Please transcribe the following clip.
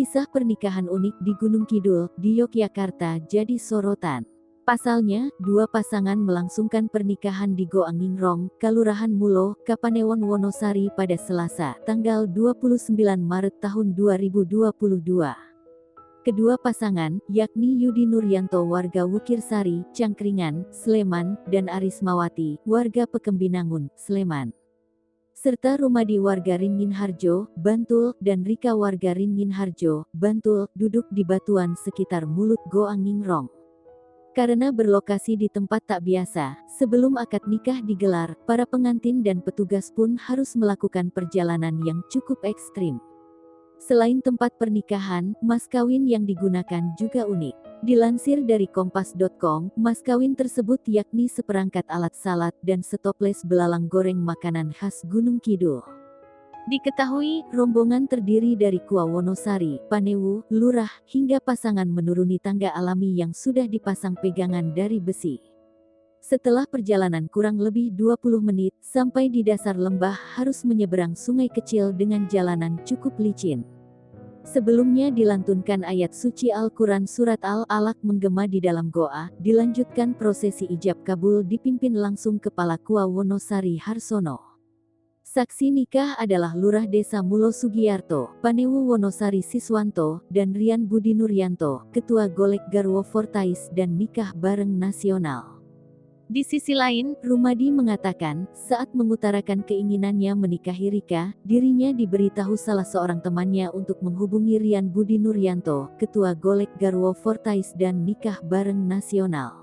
Kisah pernikahan unik di Gunung Kidul, di Yogyakarta jadi sorotan. Pasalnya, dua pasangan melangsungkan pernikahan di Goangingrong, Kalurahan Mulo, Kapanewon Wonosari pada Selasa, tanggal 29 Maret tahun 2022. Kedua pasangan, yakni Yudi Nuryanto warga Wukirsari, Cangkringan, Sleman, dan Arismawati, warga Pekembinangun, Sleman, serta Rumadi warga Ringin-Harjo, Bantul, dan Rika warga Ringin-Harjo, Bantul, duduk di batuan sekitar mulut Goangingrong. Karena berlokasi di tempat tak biasa, sebelum akad nikah digelar, para pengantin dan petugas pun harus melakukan perjalanan yang cukup ekstrim. Selain tempat pernikahan, mas kawin yang digunakan juga unik. Dilansir dari kompas.com, mas kawin tersebut yakni seperangkat alat salad dan setoples belalang goreng makanan khas Gunung Kidul. Diketahui, rombongan terdiri dari Kua Wonosari, Panewu, Lurah, hingga pasangan menuruni tangga alami yang sudah dipasang pegangan dari besi. Setelah perjalanan kurang lebih 20 menit, sampai di dasar lembah harus menyeberang sungai kecil dengan jalanan cukup licin. Sebelumnya dilantunkan ayat suci Al-Quran Surat Al-Alaq menggema di dalam goa, dilanjutkan prosesi ijab kabul dipimpin langsung Kepala Kua Wonosari Harsono. Saksi nikah adalah Lurah Desa Mulo Sugiyarto, Panewu Wonosari Siswanto, dan Rian Budi Nuryanto, Ketua Golek Garwo Fortais dan Nikah Bareng Nasional. Di sisi lain, Rumadi mengatakan, saat mengutarakan keinginannya menikahi Rika, dirinya diberitahu salah seorang temannya untuk menghubungi Rian Budi Nuryanto, Ketua Golek Garwo Fortais dan Nikah Bareng Nasional.